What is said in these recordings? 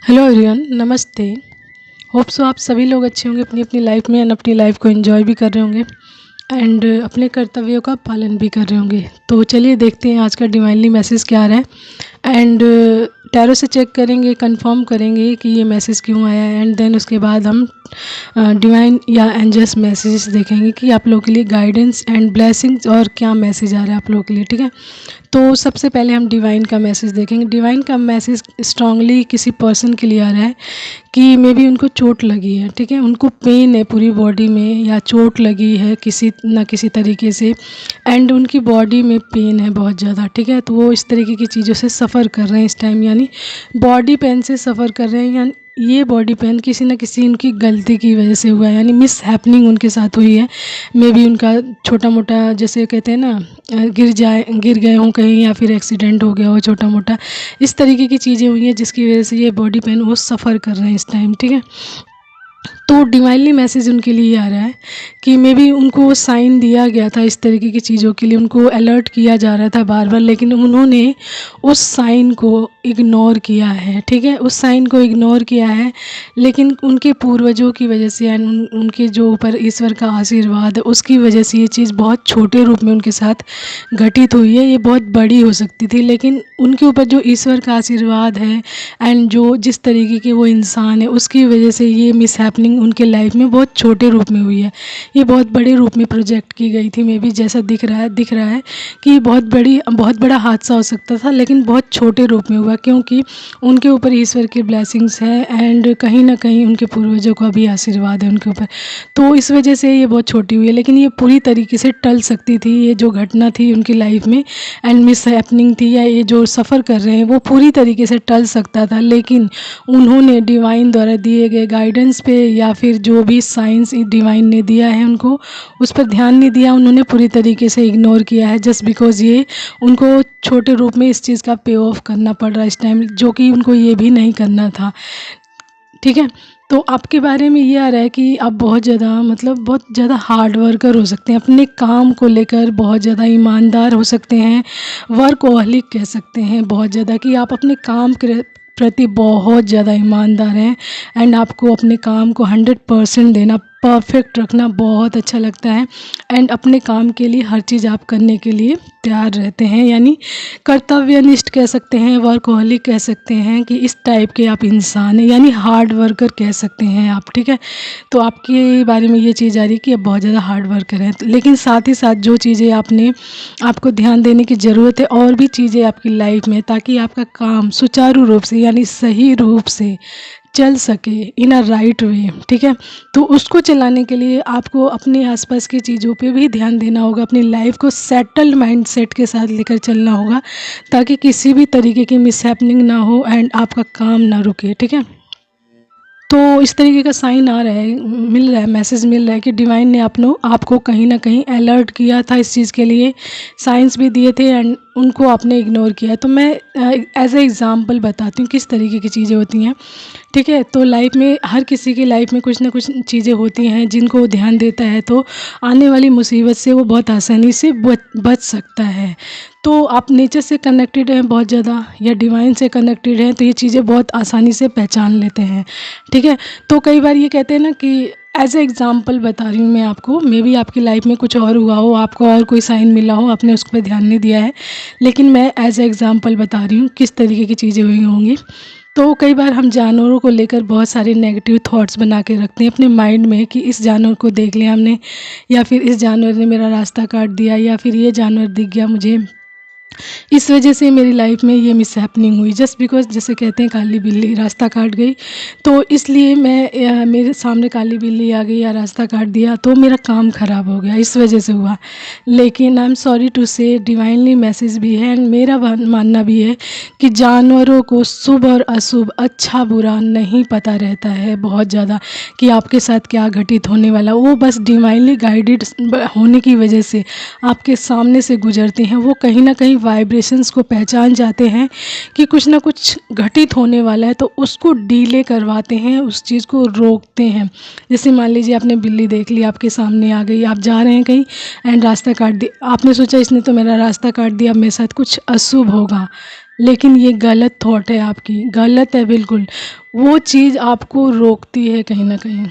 Hello everyone, नमस्ते। Hope so आप सभी लोग अच्छे होंगे अपनी अपनी लाइफ में एंड अपनी लाइफ को एंजॉय भी कर रहे होंगे एंड अपने कर्तव्यों का पालन भी कर रहे होंगे। तो चलिए देखते हैं आज का डिवाइनली मैसेज क्या आ रहा है एंड टैरो से चेक करेंगे, कंफर्म करेंगे कि ये मैसेज क्यों आया है एंड देन उसके बाद हम डिवाइन या एंजल्स मैसेजेस देखेंगे कि आप लोगों के लिए गाइडेंस एंड ब्लेसिंग्स और क्या मैसेज आ रहा है आप लोगों के लिए। ठीक है, तो सबसे पहले हम डिवाइन का मैसेज देखेंगे। डिवाइन का मैसेज स्ट्रांगली किसी पर्सन के लिए आ रहा है कि मे बी उनको चोट लगी है। ठीक है, उनको पेन है पूरी बॉडी में या चोट लगी है किसी ना किसी तरीके से एंड उनकी बॉडी में पेन है बहुत ज़्यादा। ठीक है, तो वो इस तरीके की चीज़ों से सफ़र कर रहे हैं इस टाइम, यानी बॉडी पेन से सफ़र कर रहे हैं। यानी ये बॉडी पेन किसी न किसी उनकी गलती की वजह से हुआ है, यानी मिस हैपनिंग उनके साथ हुई है। मे बी उनका छोटा मोटा, जैसे कहते हैं ना, गिर गए हों कहीं या फिर एक्सीडेंट हो गया हो छोटा मोटा, इस तरीके की चीज़ें हुई हैं जिसकी वजह से ये बॉडी पेन वो सफ़र कर रहे हैं इस टाइम। ठीक है, तो डिवाइनली मैसेज उनके लिए ये आ रहा है कि मे बी उनको साइन दिया गया था इस तरीके की चीज़ों के लिए, उनको अलर्ट किया जा रहा था बार बार, लेकिन उन्होंने उस साइन को इग्नोर किया है। ठीक है, उस साइन को इग्नोर किया है, लेकिन उनके पूर्वजों की वजह से एंड उनके जो ऊपर ईश्वर का आशीर्वाद है उसकी वजह से ये चीज़ बहुत छोटे रूप में उनके साथ घटित हुई है। ये बहुत बड़ी हो सकती थी, लेकिन उनके ऊपर जो ईश्वर का आशीर्वाद है एंड जो जिस तरीके के वो इंसान है उसकी वजह से ये मिस हैपनिंग उनके लाइफ में बहुत छोटे रूप में हुई है। ये बहुत बड़े रूप में प्रोजेक्ट की गई थी। मे बी जैसा दिख रहा है कि बहुत बड़ा हादसा हो सकता था, लेकिन बहुत छोटे रूप में हुआ क्योंकि उनके ऊपर ईश्वर की ब्लेसिंग्स है एंड कहीं ना कहीं उनके पूर्वजों का भी आशीर्वाद है उनके ऊपर। तो इस वजह से ये बहुत छोटी हुई है, लेकिन ये पूरी तरीके से टल सकती थी। ये जो घटना थी उनकी लाइफ में एंड मिस हैपनिंग थी, या ये जो सफ़र कर रहे हैं वो पूरी तरीके से टल सकता था, लेकिन उन्होंने डिवाइन द्वारा दिए गए गाइडेंस पे या फिर जो भी साइंस डिवाइन ने दिया है उनको उस पर ध्यान नहीं दिया। उन्होंने पूरी तरीके से इग्नोर किया है जस्ट बिकॉज ये उनको छोटे रूप में इस चीज़ का पे ऑफ करना पड़ रहा है इस टाइम, जो कि उनको ये भी नहीं करना था। ठीक है, तो आपके बारे में ये आ रहा है कि आप बहुत ज़्यादा हार्ड वर्कर हो सकते हैं, अपने काम को लेकर बहुत ज़्यादा ईमानदार हो सकते हैं, वर्कहोलिक कह सकते हैं बहुत ज़्यादा, कि आप अपने काम के प्रति बहुत ज़्यादा ईमानदार हैं एंड आपको अपने काम को 100% देना, परफेक्ट रखना बहुत अच्छा लगता है एंड अपने काम के लिए हर चीज़ आप करने के लिए तैयार रहते हैं, यानी कर्तव्यनिष्ठ कह सकते हैं, वर्कहोलिक कह सकते हैं कि इस टाइप के आप इंसान हैं, यानी हार्ड वर्कर कह सकते हैं आप। ठीक है, तो आपके बारे में ये चीज़ आ रही है कि आप बहुत ज़्यादा हार्ड वर्कर हैं, लेकिन साथ ही साथ जो चीज़ें आपको ध्यान देने की ज़रूरत है और भी चीज़ें आपकी लाइफ में, ताकि आपका काम सुचारू रूप से यानी सही रूप से चल सके इन अ राइट वे। ठीक है, तो उसको चलाने के लिए आपको अपने आसपास की चीज़ों पे भी ध्यान देना होगा, अपनी लाइफ को सेटल्ड माइंडसेट के साथ लेकर चलना होगा ताकि किसी भी तरीके की मिसहैपनिंग ना हो एंड आपका काम ना रुके। ठीक है, तो इस तरीके का साइन आ रहा है, मिल रहा है, मैसेज मिल रहा है कि डिवाइन ने आपको कहीं ना कहीं अलर्ट किया था इस चीज़ के लिए, साइंस भी दिए थे एंड उनको आपने इग्नोर किया। तो मैं एज ए एग्ज़ाम्पल बताती हूँ किस तरीके की चीज़ें होती हैं। ठीक है, तो लाइफ में हर किसी की लाइफ में कुछ ना कुछ चीज़ें होती हैं जिनको वो ध्यान देता है तो आने वाली मुसीबत से वो बहुत आसानी से बच सकता है। तो आप नेचर से कनेक्टेड हैं बहुत ज़्यादा या डिवाइन से कनेक्टेड हैं तो ये चीज़ें बहुत आसानी से पहचान लेते हैं। ठीक है, तो कई बार ये कहते हैं ना कि एज ए एग्ज़ाम्पल बता रही हूँ मैं आपको, मे बी आपकी लाइफ में कुछ और हुआ हो, आपको और कोई साइन मिला हो, आपने उस पर ध्यान नहीं दिया है, लेकिन मैं एज ए एग्ज़ाम्पल बता रही हूँ किस तरीके की चीज़ें हुई होंगी। तो कई बार हम जानवरों को लेकर बहुत सारे नेगेटिव थॉट्स बना के रखते हैं अपने माइंड में कि इस जानवर को देख लिया हमने, या फिर इस जानवर ने मेरा रास्ता काट दिया, या फिर ये जानवर दिख गया मुझे, इस वजह से मेरी लाइफ में ये मिसहैपनिंग हुई, जस्ट बिकॉज जैसे कहते हैं काली बिल्ली रास्ता काट गई, तो इसलिए मेरे सामने काली बिल्ली आ गई या रास्ता काट दिया तो मेरा काम ख़राब हो गया, इस वजह से हुआ। लेकिन आई एम सॉरी टू से डिवाइनली मैसेज भी है एंड मेरा मानना भी है कि जानवरों को शुभ और अशुभ, अच्छा बुरा नहीं पता रहता है बहुत ज़्यादा कि आपके साथ क्या घटित होने वाला। वो बस डिवाइनली गाइडेड होने की वजह से आपके सामने से गुजरते हैं, वो कहीं ना कहीं वाइब्रेशंस को पहचान जाते हैं कि कुछ ना कुछ घटित होने वाला है, तो उसको डीले करवाते हैं, उस चीज़ को रोकते हैं। जैसे मान लीजिए आपने बिल्ली देख ली, आपके सामने आ गई, आप जा रहे हैं कहीं एंड रास्ता काट दिया, आपने सोचा इसने तो मेरा रास्ता काट दिया, अब मेरे साथ कुछ अशुभ होगा, लेकिन ये गलत थॉट है आपकी, गलत है बिल्कुल। वो चीज़ आपको रोकती है कहीं न कहीं।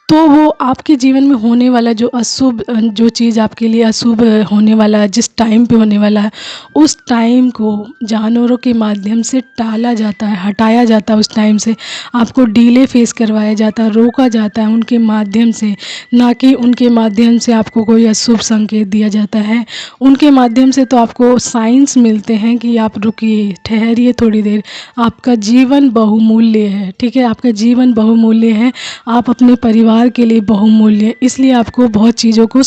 तो वो आपके जीवन में होने वाला जो अशुभ जो चीज़ आपके लिए अशुभ होने वाला है, जिस टाइम पे होने वाला है, उस टाइम को जानवरों के माध्यम से टाला जाता है, हटाया जाता है। उस टाइम से आपको डिले फेस करवाया जाता है, रोका जाता है उनके माध्यम से, ना कि उनके माध्यम से आपको कोई अशुभ संकेत दिया जाता है। उनके माध्यम से तो आपको साइंस मिलते हैं कि आप रुकिए, ठहरिए थोड़ी देर, आपका जीवन बहुमूल्य है, ठीक है? आपका जीवन बहुमूल्य है, आप अपने परिवार के लिए बहुमूल्य है, इसलिए आपको बहुत चीज़ों को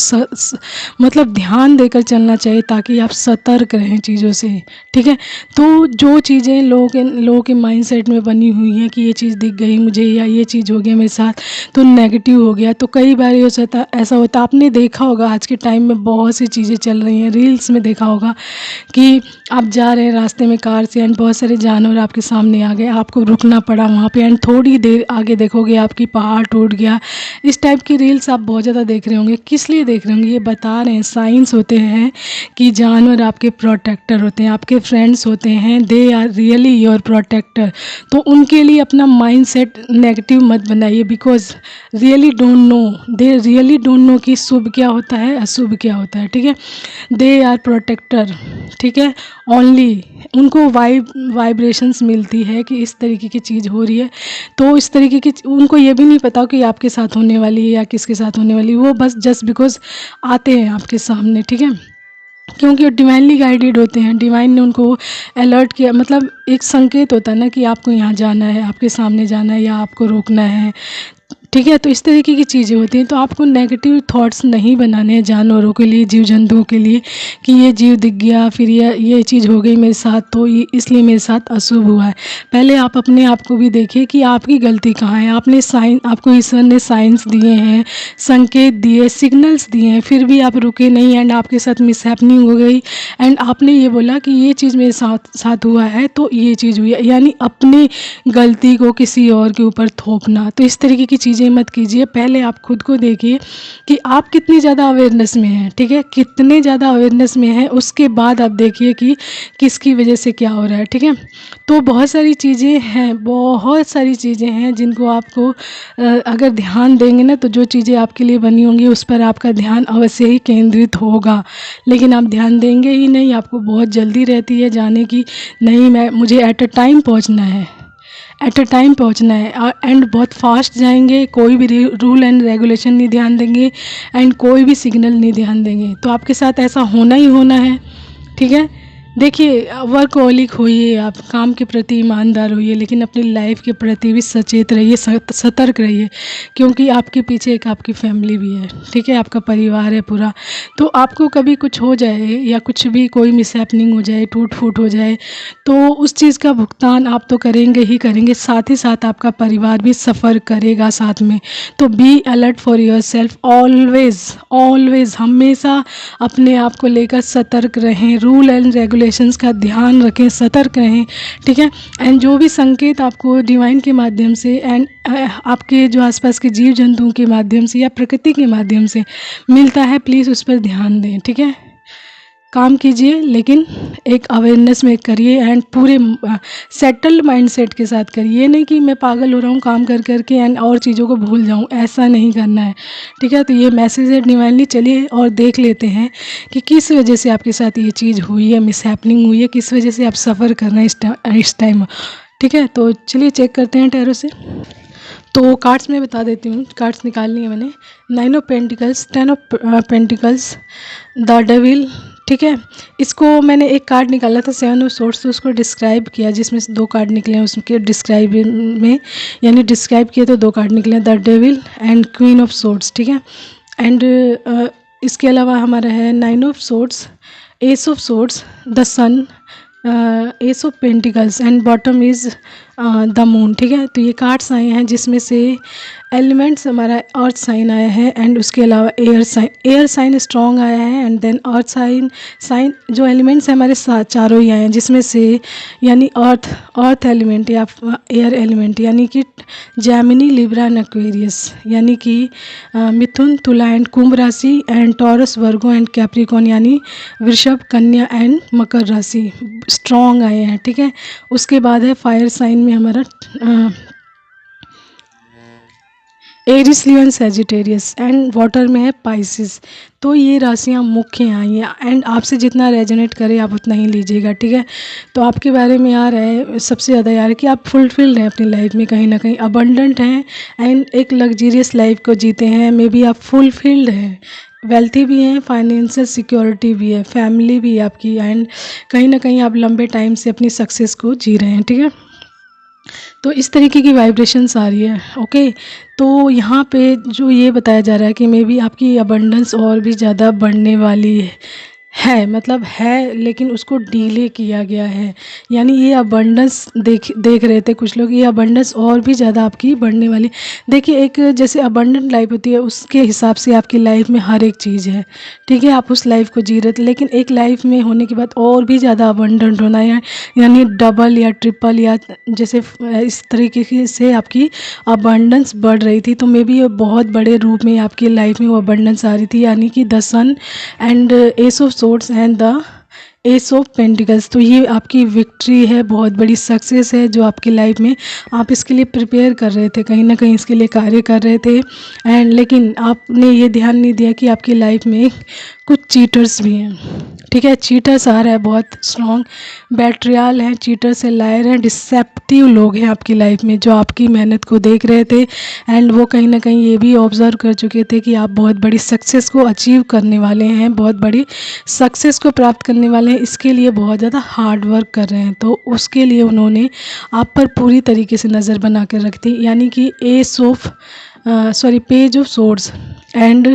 मतलब ध्यान देकर चलना चाहिए, ताकि आप सतर्क रहें चीज़ों से, ठीक है? तो जो चीज़ें लोगों के माइंडसेट में बनी हुई हैं कि ये चीज़ दिख गई मुझे, या ये चीज़ हो गया मेरे साथ, तो नेगेटिव हो गया। तो कई बार ये हो जाता, ऐसा होता, आपने देखा होगा आज के टाइम में बहुत सी चीज़ें चल रही हैं, रील्स में देखा होगा कि आप जा रहे हैं रास्ते में कार से एंड बहुत सारे जानवर आपके सामने आ गए, आपको रुकना पड़ा वहाँ पे, एंड थोड़ी देर आगे देखोगे आपकी पहाड़ टूट गया। इस टाइप की रील्स आप बहुत ज़्यादा देख रहे होंगे। किस लिए देख रहे होंगे? ये बता रहे हैं, साइंस होते हैं कि जानवर आपके प्रोटेक्टर होते हैं, आपके फ्रेंड्स होते हैं, they are really your protector. तो उनके लिए अपना माइंड सेट नेगेटिव मत बनाइए, because really don't know, they really don't know कि शुभ क्या होता है, अशुभ क्या होता है, ठीक है? दे आर प्रोटेक्टर, ठीक है? ओनली उनको वाइब्रेशंस मिलती है कि इस तरीके की चीज़ हो रही है, तो इस तरीके की उनको ये भी नहीं पता कि आपके साथ होने वाली है या किसके साथ होने वाली है। वो बस जस्ट बिकॉज आते हैं आपके सामने, ठीक है? क्योंकि वो डिवाइनली गाइडेड होते हैं, डिवाइन ने उनको अलर्ट किया, मतलब एक संकेत होता है ना कि आपको यहाँ जाना है, आपके सामने जाना है, या आपको रोकना है, ठीक है? तो इस तरीके की चीज़ें होती हैं। तो आपको नेगेटिव थॉट्स नहीं बनाने हैं जानवरों के लिए, जीव जंतुओं के लिए, कि ये जीव दिख गया, फिर ये चीज़ हो गई मेरे साथ, तो ये इसलिए मेरे साथ अशुभ हुआ है। पहले आप अपने आप को भी देखिए कि आपकी गलती कहाँ है। आपको ईश्वर ने साइंस दिए हैं, संकेत दिए, सिग्नल्स दिए हैं, फिर भी आप रुके नहीं, एंड आपके साथ मिसहैपनिंग हो गई, एंड आपने ये बोला कि ये चीज़ मेरे साथ हुआ है, तो ये चीज़ हुई है, यानी अपनी गलती को किसी और के ऊपर थोपना। तो इस तरीके की चीज़ें मत कीजिए। पहले आप खुद को देखिए कि आप कितनी ज़्यादा अवेयरनेस में हैं, ठीक है? कितने ज़्यादा अवेयरनेस में हैं, उसके बाद आप देखिए कि किसकी वजह से क्या हो रहा है, ठीक है? तो बहुत सारी चीज़ें हैं, बहुत सारी चीज़ें हैं जिनको आपको अगर ध्यान देंगे ना, तो जो चीज़ें आपके लिए बनी होंगी उस पर आपका ध्यान अवश्य ही केंद्रित होगा। लेकिन आप ध्यान देंगे ही नहीं, आपको बहुत जल्दी रहती है जाने की, नहीं मुझे एट अ टाइम पहुंचना है, एट अ टाइम पहुंचना है, एंड बहुत फास्ट जाएंगे, कोई भी रूल एंड रेगुलेशन नहीं ध्यान देंगे, एंड कोई भी सिग्नल नहीं ध्यान देंगे। तो आपके साथ ऐसा होना ही होना है, ठीक है? देखिए, वर्कहोलिक होइए, आप काम के प्रति ईमानदार होइए, लेकिन अपनी लाइफ के प्रति भी सचेत रहिए, सतर्क रहिए, क्योंकि आपके पीछे एक आपकी फैमिली भी है, ठीक है? आपका परिवार है पूरा। तो आपको कभी कुछ हो जाए, या कुछ भी कोई मिसहैपनिंग हो जाए, टूट फूट हो जाए, तो उस चीज़ का भुगतान आप तो करेंगे ही करेंगे, साथ ही साथ आपका परिवार भी सफ़र करेगा साथ में। तो be alert for your self, always always, हमेशा अपने आप को लेकर सतर्क रहें, रूल एंड रेगुलेशंस का ध्यान रखें, सतर्क रहें, ठीक है? एंड जो भी संकेत आपको डिवाइन के माध्यम से, एंड आपके जो आसपास के जीव जंतुओं के माध्यम से, या प्रकृति के माध्यम से मिलता है, प्लीज़ उस पर ध्यान दें, ठीक है? काम कीजिए, लेकिन एक अवेयरनेस में करिए, एंड पूरे सेटल्ड माइंडसेट के साथ करिए। ये नहीं कि मैं पागल हो रहा हूँ काम कर करके एंड और चीज़ों को भूल जाऊँ, ऐसा नहीं करना है, ठीक है? तो ये मैसेज है डिवाइनली। चलिए और देख लेते हैं कि किस वजह से आपके साथ ये चीज़ हुई है, मिसहैपनिंग हुई है, किस वजह से आप सफ़र कर रहे हैं इस टाइम, ठीक है? तो चलिए चेक करते हैं टैरो से। तो कार्ड्स मैं बता देती हूँ, कार्ड्स निकाल लिए मैंने। 9 of pentacles, 10 of pentacles, the devil, ठीक है? इसको मैंने एक कार्ड निकाला था 7 ऑफ सोर्ड्स, तो उसको डिस्क्राइब किया, जिसमें से 2 कार्ड निकले हैं उसके डिस्क्राइब में, यानी डिस्क्राइब किए तो 2 कार्ड निकले, the devil and queen of swords, ठीक है? एंड इसके अलावा हमारा है 9 of swords, ace of swords, the sun, ace of pentacles, and bottom is the moon, ठीक है। तो ये कार्ड्स आए हैं जिसमें से एलिमेंट्स हमारा अर्थ साइन आया है एंड उसके अलावा एयर साइन स्ट्रॉन्ग आया है एंड देन अर्थ साइन जो एलिमेंट्स हैं हमारे साथ चारों ही आए हैं, जिसमें से यानी अर्थ एलिमेंट या एयर एलिमेंट यानी कि जेमिनी, लिब्रा एंड एक्वेरियस, यानी कि मिथुन, तुला एंड कुंभ राशि and taurus, Virgo and Capricorn यानी वृषभ, कन्या एंड मकर राशि स्ट्रॉन्ग आए हैं, ठीक है। उसके बाद है फायर साइन में हमारा Aries, Leo and Sagittarius and water में है पाइसिस। तो ये राशियाँ मुख्य आई हैं एंड आपसे जितना रेजोनेट करे आप उतना ही लीजिएगा, ठीक है। तो आपके बारे में आ रहा है सबसे ज़्यादा यार कि आप फुलफिल्ड हैं अपनी लाइफ में, कहीं ना कहीं अबंडेंट हैं एंड एक लग्जरियस लाइफ को जीते हैं। मे बी आप फुलफिल्ड हैं, वेल्थी भी हैं, फाइनेंशियल सिक्योरिटी भी है, फैमिली भी है आपकी एंड कहीं ना कहीं आप लंबे टाइम से अपनी सक्सेस को जी रहे हैं, ठीक है। तो इस तरीके की वाइब्रेशंस आ रही है, ओके। तो यहाँ पे जो ये बताया जा रहा है कि मे बी आपकी अबंडेंस और भी ज़्यादा बढ़ने वाली है, मतलब है लेकिन उसको डीले किया गया है। यानी ये अबंडेंस देख रहे थे कुछ लोग, ये अबंडेंस और भी ज़्यादा आपकी बढ़ने वाली। देखिए एक जैसे अबंडेंट लाइफ होती है उसके हिसाब से आपकी लाइफ में हर एक चीज़ है, ठीक है। आप उस लाइफ को जी रहे थे, लेकिन एक लाइफ में होने के बाद और भी ज़्यादा अबंडेंट होना है, यानी डबल या ट्रिपल या जैसे इस तरीके से आपकी अबंडेंस बढ़ रही थी। तो मे बी ये बहुत बड़े रूप में आपकी लाइफ में वो अबंडेंस आ रही थी, यानी कि the sun and ace of swords and the ace of pentacles. तो ये आपकी विक्ट्री है, बहुत बड़ी सक्सेस है जो आपकी लाइफ में आप इसके लिए प्रिपेयर कर रहे थे, कहीं ना कहीं इसके लिए कार्य कर रहे थे एंड लेकिन आपने ये ध्यान नहीं दिया कि आपकी लाइफ में कुछ चीटर्स भी हैं, ठीक है। चीटर्स आ रहा है बहुत स्ट्रॉन्ग, बैट्रियाल हैं, चीटर्स है, लायर हैं, डिसेप्टिव लोग हैं आपकी लाइफ में जो आपकी मेहनत को देख रहे थे एंड वो कहीं ना कहीं ये भी ऑब्जर्व कर चुके थे कि आप बहुत बड़ी सक्सेस को अचीव करने वाले हैं, बहुत बड़ी सक्सेस को प्राप्त करने वाले हैं, इसके लिए बहुत ज़्यादा हार्ड वर्क कर रहे हैं। तो उसके लिए उन्होंने आप पर पूरी तरीके से नज़र बना कर रख दी, यानी कि page of swords and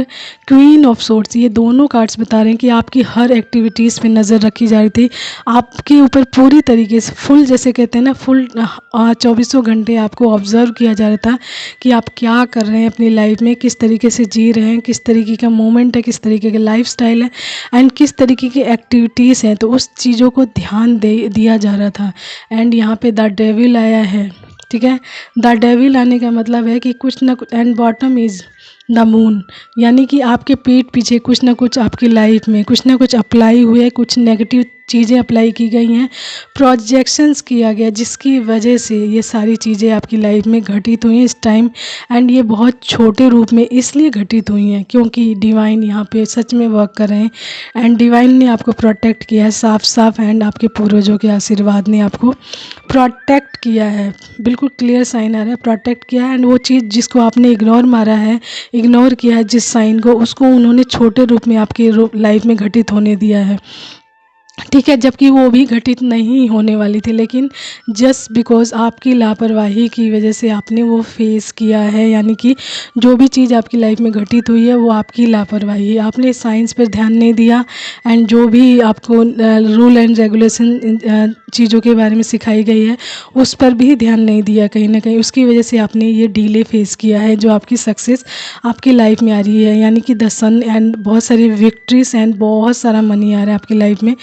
queen of swords, ये दोनों कार्ड्स बता रहे हैं कि आपकी हर एक्टिविटीज़ पे नज़र रखी जा रही थी, आपके ऊपर पूरी तरीके से फुल, जैसे कहते हैं ना फुल 24 घंटे आपको ऑब्जर्व किया जा रहा था कि आप क्या कर रहे हैं अपनी लाइफ में, किस तरीके से जी रहे हैं, किस तरीके का मोमेंट है, किस तरीके का लाइफस्टाइल है एंड किस तरीके की एक्टिविटीज़ हैं। तो उस चीज़ों को ध्यान दिया जा रहा था एंड यहाँ पे द डेविल आया है, ठीक है। द डेविल आने का मतलब है कि कुछ ना कुछ and bottom is the moon, यानी कि आपके पीठ पीछे कुछ ना कुछ आपकी लाइफ में कुछ ना कुछ अप्लाई हुए, कुछ नेगेटिव चीज़ें अप्लाई की गई हैं, प्रोजेक्शंस किया गया जिसकी वजह से ये सारी चीज़ें आपकी लाइफ में घटित हुई हैं इस टाइम एंड ये बहुत छोटे रूप में इसलिए घटित हुई हैं क्योंकि डिवाइन यहाँ पे सच में वर्क कर रहे हैं एंड डिवाइन ने आपको प्रोटेक्ट किया है साफ साफ एंड आपके पूर्वजों के आशीर्वाद ने आपको प्रोटेक्ट किया है, बिल्कुल क्लियर साइन आ रहा है, प्रोटेक्ट किया है एंड वो चीज़ जिसको आपने इग्नोर किया है जिस साइन को, उसको उन्होंने छोटे रूप में आपकी लाइफ में घटित होने दिया है, ठीक है। जबकि वो भी घटित नहीं होने वाली थी, लेकिन जस्ट बिकॉज आपकी लापरवाही की वजह से आपने वो फेस किया है, यानी कि जो भी चीज़ आपकी लाइफ में घटित हुई है वो आपकी लापरवाही है, आपने साइंस पर ध्यान नहीं दिया एंड जो भी आपको रूल एंड रेगुलेशन चीज़ों के बारे में सिखाई गई है उस पर भी ध्यान नहीं दिया, कहीं ना कहीं उसकी वजह से आपने ये डीले फेस किया है जो आपकी सक्सेस आपकी लाइफ में आ रही है, यानी कि द सन एंड बहुत सारी विक्ट्रीज एंड बहुत सारा मनी आ रहा है आपकी लाइफ में।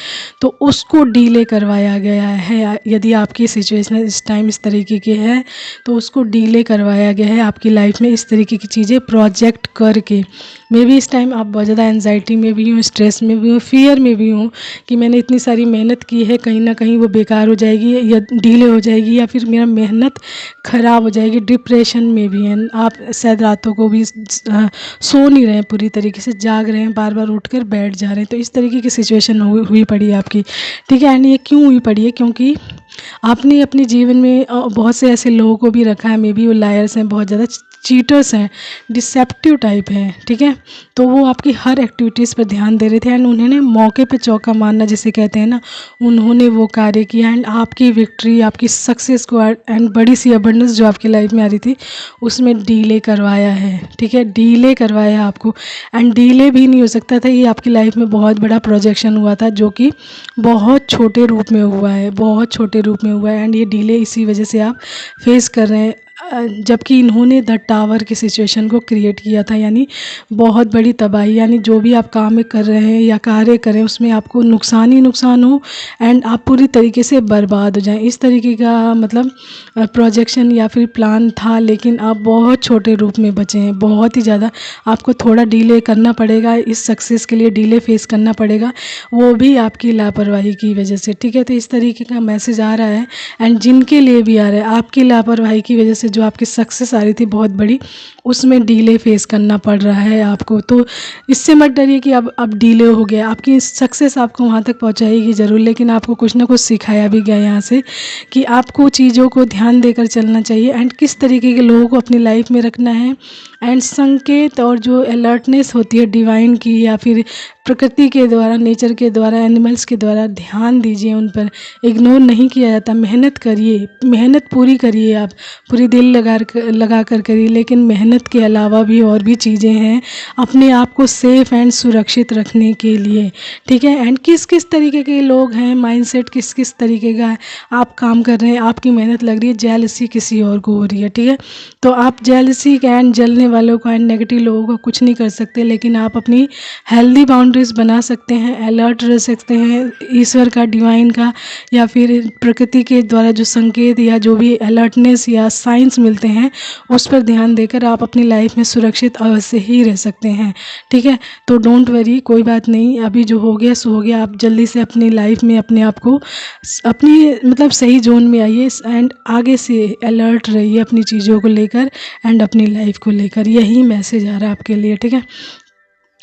तो उसको डीले करवाया गया है, यदि आपकी सिचुएशन इस टाइम इस तरीके की है तो उसको डीले करवाया गया है आपकी लाइफ में इस तरीके की चीज़ें प्रोजेक्ट करके। मे बी इस टाइम आप बहुत ज़्यादा एंजाइटी में भी हूँ, स्ट्रेस में भी हूँ, फियर में भी हूँ कि मैंने इतनी सारी मेहनत की है कहीं ना कहीं वो बेकार हो जाएगी या डिले हो जाएगी या फिर मेरा मेहनत ख़राब हो जाएगी, डिप्रेशन में भी हैं आप, शायद रातों को भी सो नहीं रहे हैं, पूरी तरीके से जाग रहे हैं, बार बार उठकर बैठ जा रहे हैं। तो इस तरीके की सिचुएशन हुई पड़ी है आपकी, ठीक है। एंड ये क्यों हुई पड़ी है, क्योंकि आपने अपने जीवन में बहुत से ऐसे लोगों को भी रखा है, मे बी वो लायर्स हैं, बहुत ज़्यादा चीटर्स हैं, डिसेप्टिव टाइप हैं, ठीक है। तो वो आपकी हर एक्टिविटीज़ पर ध्यान दे रहे थे एंड उन्होंने मौके पे चौका मारना जिसे कहते हैं ना, उन्होंने वो कार्य किया एंड आपकी विक्ट्री, आपकी सक्सेस को एंड बड़ी सी अबंडेंस जो आपकी लाइफ में आ रही थी उसमें डीले करवाया है, ठीक है, डीले करवाया आपको। एंड डीले भी नहीं हो सकता था, ये आपकी लाइफ में बहुत बड़ा प्रोजेक्शन हुआ था जो कि बहुत छोटे रूप में हुआ है, बहुत छोटे रूप में हुआ है। एंड ये डीले इसी वजह से आप फेस कर रहे हैं, जबकि इन्होंने द टावर की सिचुएशन को क्रिएट किया था, यानी बहुत बड़ी तबाही, यानी जो भी आप काम कर रहे हैं या कार्य करें उसमें आपको नुकसान ही नुकसान हो एंड आप पूरी तरीके से बर्बाद हो जाएं, इस तरीके का मतलब प्रोजेक्शन या फिर प्लान था। लेकिन आप बहुत छोटे रूप में बचे हैं, बहुत ही ज़्यादा आपको थोड़ा डीले करना पड़ेगा, इस सक्सेस के लिए डीले फेस करना पड़ेगा, वो भी आपकी लापरवाही की वजह से, ठीक है। तो इस तरीके का मैसेज आ रहा है एंड जिनके लिए भी आ रहा है, आपकी लापरवाही की वजह से जो आपकी सक्सेस आ रही थी बहुत बड़ी, उसमें डीले फेस करना पड़ रहा है आपको। तो इससे मत डरिए कि अब डीले हो गया, आपकी सक्सेस आपको वहाँ तक पहुँचाएगी ज़रूर, लेकिन आपको कुछ ना कुछ सिखाया भी गया यहाँ से कि आपको चीज़ों को ध्यान देकर चलना चाहिए एंड किस तरीके के लोगों को अपनी लाइफ में रखना है। एंड संकेत और जो अलर्टनेस होती है डिवाइन की या फिर प्रकृति के द्वारा, नेचर के द्वारा, एनिमल्स के द्वारा, ध्यान दीजिए उन पर, इग्नोर नहीं किया जाता। मेहनत करिए, मेहनत पूरी करिए, आप पूरी दिल लगा कर करिए, लेकिन मेहनत के अलावा भी और भी चीज़ें हैं अपने आप को सेफ़ एंड सुरक्षित रखने के लिए, ठीक है। एंड किस किस तरीके के लोग हैं, माइंडसेट किस किस तरीके का है, आप काम कर रहे हैं, आपकी मेहनत लग रही है, जेलसी किसी और को हो रही है, ठीक है। तो आप जेलसी एंड जलने वालों को एंड नेगेटिव लोगों को कुछ नहीं कर सकते, लेकिन आप अपनी हेल्दी बाउंड्रीज बना सकते हैं, अलर्ट रह सकते हैं ईश्वर का, डिवाइन का, या फिर प्रकृति के द्वारा जो संकेत या जो भी अलर्टनेस या साइंस मिलते हैं उस पर ध्यान देकर आप अपनी लाइफ में सुरक्षित अवश्य ही रह सकते हैं, ठीक है। तो डोंट वरी, कोई बात नहीं, अभी जो हो गया सो हो गया। आप जल्दी से अपनी लाइफ में अपने आप को अपनी मतलब सही जोन में आइए एंड आगे से अलर्ट रहिए अपनी चीज़ों को लेकर एंड अपनी लाइफ को लेकर। यही मैसेज आ रहा है आपके लिए, ठीक है।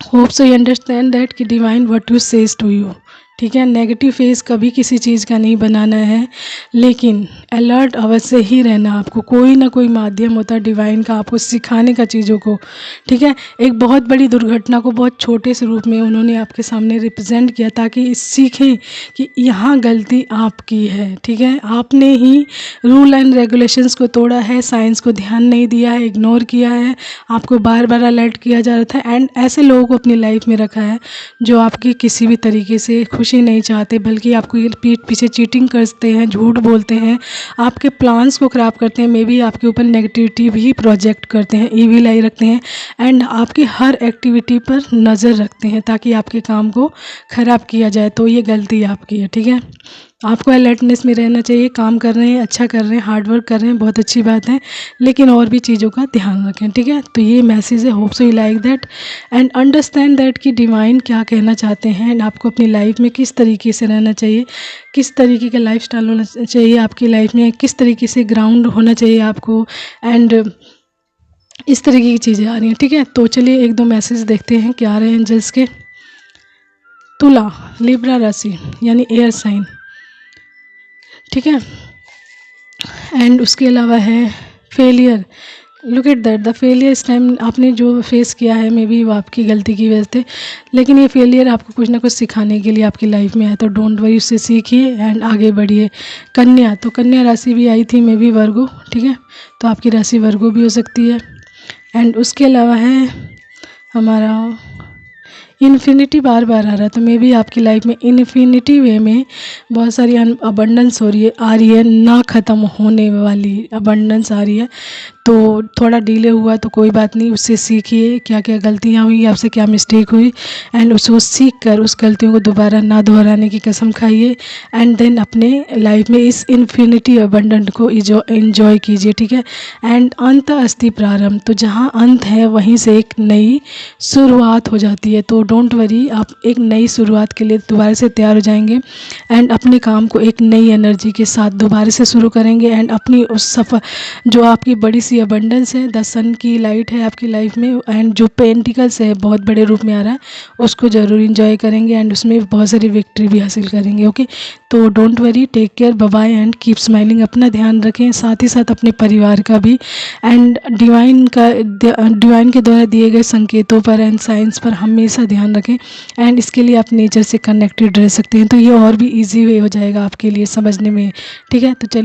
Hope so you understand that कि divine what you says to you, ठीक है। नेगेटिव फेस कभी किसी चीज़ का नहीं बनाना है, लेकिन अलर्ट अवश्य ही रहना। आपको कोई ना कोई माध्यम होता है डिवाइन का आपको सिखाने का चीज़ों को, ठीक है। एक बहुत बड़ी दुर्घटना को बहुत छोटे से रूप में उन्होंने आपके सामने रिप्रेजेंट किया ताकि सीखें कि यहाँ गलती आपकी है, ठीक है। आपने ही रूल एंड रेगुलेशंस को तोड़ा है, साइंस को ध्यान नहीं दिया है, इग्नोर किया है, आपको बार बार अलर्ट किया जा रहा था एंड ऐसे लोगों को अपनी लाइफ में रखा है जो आपकी किसी भी तरीके से खुशी नहीं चाहते, बल्कि आपको ये पीठ पीछे चीटिंग करते हैं, झूठ बोलते हैं, आपके प्लान्स को ख़राब करते हैं, मे बी आपके ऊपर नेगेटिविटी भी प्रोजेक्ट करते हैं, ईविल आई रखते हैं एंड आपकी हर एक्टिविटी पर नज़र रखते हैं ताकि आपके काम को ख़राब किया जाए। तो ये गलती आपकी है, ठीक है। आपको अलर्टनेस में रहना चाहिए, काम कर रहे हैं, अच्छा कर रहे हैं, हार्ड वर्क कर रहे हैं, बहुत अच्छी बात है, लेकिन और भी चीज़ों का ध्यान रखें, ठीक है। तो ये मैसेज है, hope so you like that and understand that कि डिवाइन क्या कहना चाहते हैं एंड आपको अपनी लाइफ में किस तरीके से रहना चाहिए, किस तरीके का लाइफस्टाइल होना चाहिए आपकी लाइफ में, किस तरीके से ग्राउंड होना चाहिए आपको एंड इस तरीके की चीज़ें आ रही हैं, ठीक है। तो चलिए एक दो मैसेज देखते हैं क्या आ रहे हैं एंजल्स के। तुला, लिब्रा राशि यानी एयर साइन, ठीक है। एंड उसके अलावा है failure, look at that, the failure इस टाइम आपने जो फेस किया है मे बी वो आपकी गलती की वजह से, लेकिन ये फेलियर आपको कुछ ना कुछ सिखाने के लिए आपकी लाइफ में है, तो डोंट वरी, उससे सीखिए एंड आगे बढ़िए। कन्या, तो कन्या राशि भी आई थी मे बी वर्गो, ठीक है, तो आपकी राशि वर्गो भी हो सकती है। एंड उसके अलावा है हमारा इन्फिनिटी, बार बार आ रहा है, तो मे बी आपकी लाइफ में इन्फिनिटी वे में बहुत सारी अबंडेंस हो रही है, आ रही है, ना ख़त्म होने वाली अबंडेंस आ रही है। तो थोड़ा डिले हुआ तो कोई बात नहीं, उससे सीखिए क्या क्या गलतियाँ हुई, आपसे क्या मिस्टेक हुई एंड उसको सीख कर उस गलतियों को दोबारा ना दोहराने की कसम खाइए एंड देन अपने लाइफ में इस इन्फिनिटी अबंडेंट को एंजॉय कीजिए, ठीक है। एंड अंत अस्ति प्रारंभ, तो जहाँ अंत है वहीं से एक नई शुरुआत हो जाती है। तो डोंट वरी, आप एक नई शुरुआत के लिए दोबारा से तैयार हो जाएंगे एंड अपने काम को एक नई एनर्जी के साथ दोबारा से शुरू करेंगे एंड अपनी उस सफ़र जो आपकी बड़ी सी सी अबंडेंस है, द सन की लाइट है आपकी लाइफ में, एंड जो पेंटिकल्स है बहुत बड़े रूप में आ रहा है, उसको ज़रूर इंजॉय करेंगे एंड उसमें बहुत सारी विक्ट्री भी हासिल करेंगे। ओके, तो don't worry, take care, bye bye and keep smiling. अपना ध्यान रखें, साथ ही साथ अपने परिवार का भी, एंड डिवाइन के द्वारा दिए गए संकेतों पर एंड साइंस पर हमेशा ध्यान रखें। एंड इसके लिए आप नेचर से कनेक्टेड रह सकते हैं, तो ये और भी ईजी वे हो जाएगा आपके लिए समझने में। ठीक है, तो चलिए।